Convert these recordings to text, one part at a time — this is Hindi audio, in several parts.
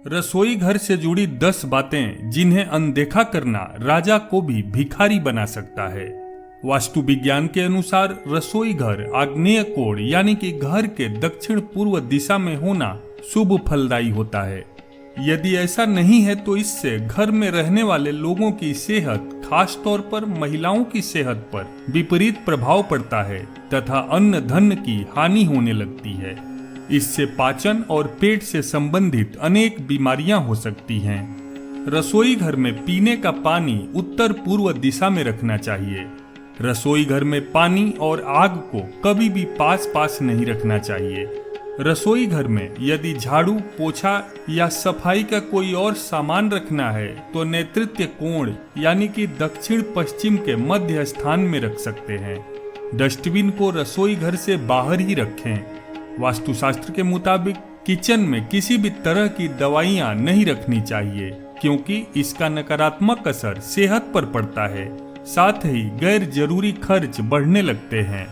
रसोई घर से जुड़ी 10 बातें जिन्हें अनदेखा करना राजा को भी भिखारी बना सकता है। वास्तु विज्ञान के अनुसार रसोई घर आग्नेय कोण यानी कि घर के दक्षिण पूर्व दिशा में होना शुभ फलदायी होता है। यदि ऐसा नहीं है तो इससे घर में रहने वाले लोगों की सेहत, खास तौर पर महिलाओं की सेहत पर विपरीत प्रभाव पड़ता है तथा अन्न धन की हानि होने लगती है। इससे पाचन और पेट से संबंधित अनेक बीमारियां हो सकती हैं। रसोई घर में पीने का पानी उत्तर पूर्व दिशा में रखना चाहिए। रसोई घर में पानी और आग को कभी भी पास पास नहीं रखना चाहिए। रसोई घर में यदि झाड़ू, पोछा या सफाई का कोई और सामान रखना है तो नैऋत्य कोण यानी कि दक्षिण पश्चिम के मध्य स्थान में रख सकते हैं। डस्टबिन को रसोई घर से बाहर ही रखें। वास्तुशास्त्र के मुताबिक किचन में किसी भी तरह की दवाइयां नहीं रखनी चाहिए क्योंकि इसका नकारात्मक असर सेहत पर पड़ता है, साथ ही गैर जरूरी खर्च बढ़ने लगते हैं।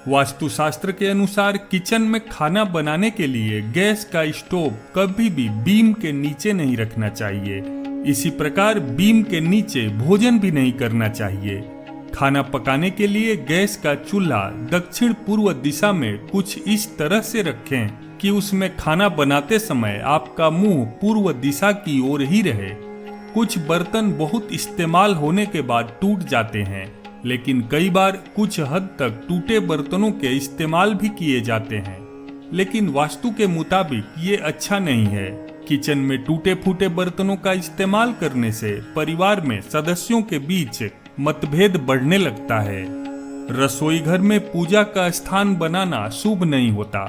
वास्तुशास्त्र के अनुसार किचन में खाना बनाने के लिए गैस का स्टोव कभी भी बीम के नीचे नहीं रखना चाहिए। इसी प्रकार बीम के नीचे भोजन भी नहीं करना चाहिए। खाना पकाने के लिए गैस का चूल्हा दक्षिण पूर्व दिशा में कुछ इस तरह से रखें कि उसमें खाना बनाते समय आपका मुंह पूर्व दिशा की ओर ही रहे। कुछ बर्तन बहुत इस्तेमाल होने के बाद टूट जाते हैं, लेकिन कई बार कुछ हद तक टूटे बर्तनों के इस्तेमाल भी किए जाते हैं, लेकिन वास्तु के मुताबिक ये अच्छा नहीं है। किचन में टूटे फूटे बर्तनों का इस्तेमाल करने से परिवार में सदस्यों के बीच मतभेद बढ़ने लगता है। रसोई घर में पूजा का स्थान बनाना शुभ नहीं होता।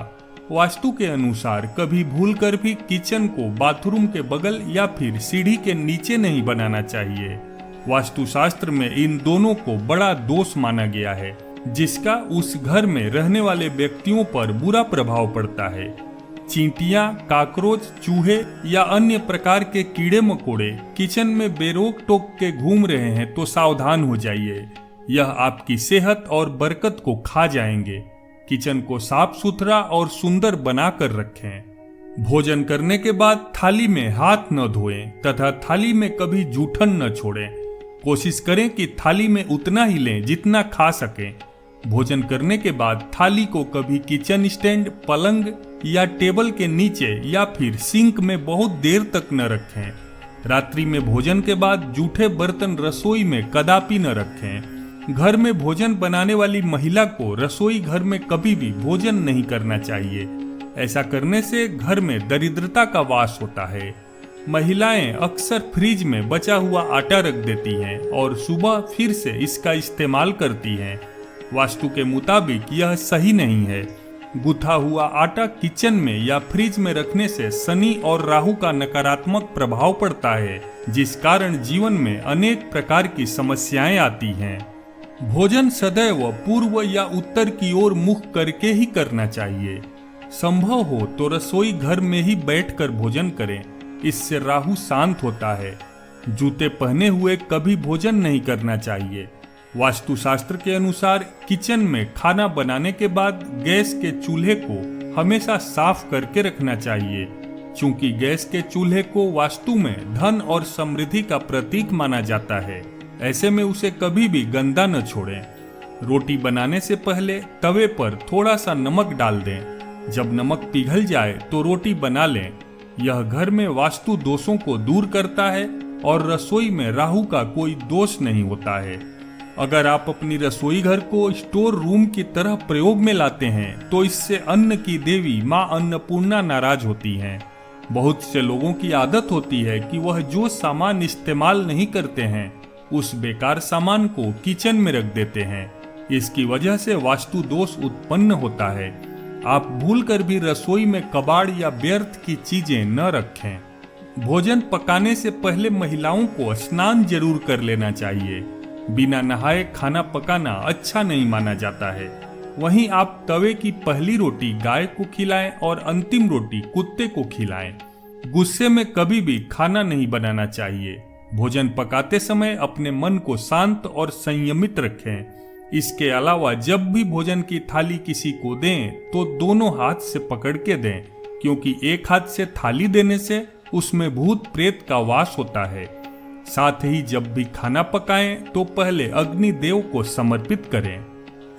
वास्तु के अनुसार कभी भूलकर भी किचन को बाथरूम के बगल या फिर सीढ़ी के नीचे नहीं बनाना चाहिए। वास्तुशास्त्र में इन दोनों को बड़ा दोष माना गया है, जिसका उस घर में रहने वाले व्यक्तियों पर बुरा प्रभाव पड़ता है। चींटियां, काकरोच, चूहे या अन्य प्रकार के कीड़े मकोड़े किचन में बेरोक टोक के घूम रहे हैं तो सावधान हो जाइए। यह आपकी सेहत और बरकत को खा जाएंगे। किचन को साफ सुथरा और सुंदर बनाकर रखें। भोजन करने के बाद थाली में हाथ न धोएं तथा थाली में कभी जूठन न छोड़ें। कोशिश करें कि थाली में उतना ही लें जितना खा सकें। भोजन करने के बाद थाली को कभी किचन स्टैंड, पलंग या टेबल के नीचे या फिर सिंक में बहुत देर तक न रखें। रात्रि में भोजन के बाद जूठे बर्तन रसोई में कदापि न रखें। घर में भोजन बनाने वाली महिला को रसोई घर में कभी भी भोजन नहीं करना चाहिए। ऐसा करने से घर में दरिद्रता का वास होता है। महिलाएं अक्सर फ्रिज में बचा हुआ आटा रख देती हैं और सुबह फिर से इसका इस्तेमाल करती हैं। वास्तु के मुताबिक यह सही नहीं है। गुथा हुआ आटा किचन में या फ्रिज में रखने से शनि और राहु का नकारात्मक प्रभाव पड़ता है, जिस कारण जीवन में अनेक प्रकार की समस्याएं आती हैं। भोजन सदैव पूर्व या उत्तर की ओर मुख करके ही करना चाहिए। संभव हो तो रसोई घर में ही बैठकर भोजन करें, इससे राहु शांत होता है। जूते पहने हुए कभी भोजन नहीं करना चाहिए। वास्तुशास्त्र के अनुसार किचन में खाना बनाने के बाद गैस के चूल्हे को हमेशा साफ करके रखना चाहिए, क्योंकि गैस के चूल्हे को वास्तु में धन और समृद्धि का प्रतीक माना जाता है। ऐसे में उसे कभी भी गंदा न छोड़ें। रोटी बनाने से पहले तवे पर थोड़ा सा नमक डाल दें। जब नमक पिघल जाए तो रोटी बना लें। यह घर में वास्तु दोषों को दूर करता है और रसोई में राहु का कोई दोष नहीं होता है। अगर आप अपनी रसोई घर को स्टोर रूम की तरह प्रयोग में लाते हैं तो इससे अन्न की देवी माँ अन्नपूर्णा नाराज होती हैं। बहुत से लोगों की आदत होती है कि वह जो सामान इस्तेमाल नहीं करते हैं उस बेकार सामान को किचन में रख देते हैं। इसकी वजह से वास्तु दोष उत्पन्न होता है। आप भूलकर भी रसोई में कबाड़ या व्यर्थ की चीजें न रखें। भोजन पकाने से पहले महिलाओं को स्नान जरूर कर लेना चाहिए। बिना नहाए खाना पकाना अच्छा नहीं माना जाता है। वहीं आप तवे की पहली रोटी गाय को खिलाएं और अंतिम रोटी कुत्ते को खिलाएं। गुस्से में कभी भी खाना नहीं बनाना चाहिए। भोजन पकाते समय अपने मन को शांत और संयमित रखें। इसके अलावा जब भी भोजन की थाली किसी को दें तो दोनों हाथ से पकड़ के दें, क्योंकि एक हाथ से थाली देने से उसमें भूत प्रेत का वास होता है। साथ ही जब भी खाना पकाएं तो पहले अग्नि देव को समर्पित करें।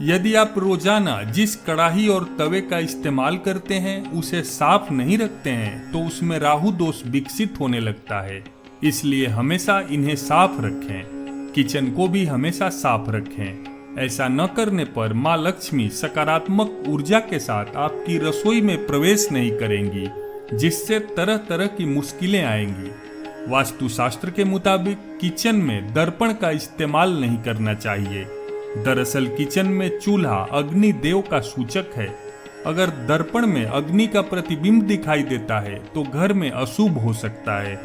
यदि आप रोजाना जिस कढ़ाई और तवे का इस्तेमाल करते हैं उसे साफ नहीं रखते हैं तो उसमें राहु दोष विकसित होने लगता है। इसलिए हमेशा इन्हें साफ रखें। किचन को भी हमेशा साफ रखें। ऐसा न करने पर माँ लक्ष्मी सकारात्मक ऊर्जा के साथ आपकी रसोई में प्रवेश नहीं करेंगी, जिससे तरह तरह की मुश्किलें आएंगी। वास्तुशास्त्र के मुताबिक किचन में दर्पण का इस्तेमाल नहीं करना चाहिए। दरअसल किचन में चूल्हा अग्नि देव का सूचक है। अगर दर्पण में अग्नि का प्रतिबिंब दिखाई देता है तो घर में अशुभ हो सकता है।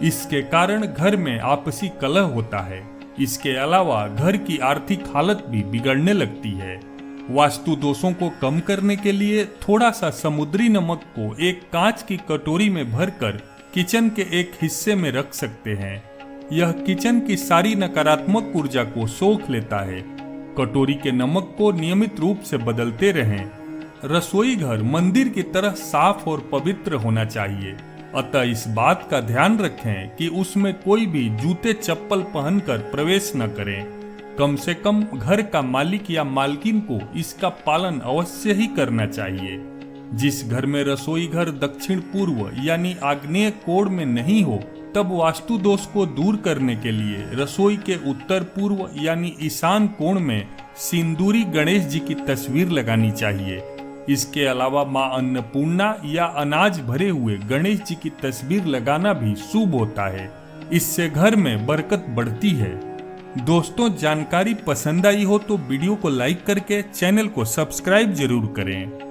इसके कारण घर में आपसी कलह होता है। इसके अलावा घर की आर्थिक हालत भी बिगड़ने लगती है। वास्तु दोषों को कम करने के लिए थोड़ा सा समुद्री नमक को एक कांच की कटोरी में भरकर किचन के एक हिस्से में रख सकते हैं। यह किचन की सारी नकारात्मक ऊर्जा को सोख लेता है। कटोरी के नमक को नियमित रूप से बदलते रहें। रसोई घर मंदिर की तरह साफ और पवित्र होना चाहिए, अतः इस बात का ध्यान रखें कि उसमें कोई भी जूते चप्पल पहनकर प्रवेश न करें। कम से कम घर का मालिक या मालकिन को इसका पालन अवश्य ही करना चाहिए। जिस घर में रसोई घर दक्षिण पूर्व यानी आग्नेय कोण में नहीं हो, तब वास्तु दोष को दूर करने के लिए रसोई के उत्तर पूर्व यानी ईशान कोण में सिंदूरी गणेश जी की तस्वीर लगानी चाहिए। इसके अलावा मां अन्नपूर्णा या अनाज भरे हुए गणेश जी की तस्वीर लगाना भी शुभ होता है। इससे घर में बरकत बढ़ती है। दोस्तों, जानकारी पसंद आई हो तो वीडियो को लाइक करके चैनल को सब्सक्राइब जरूर करें।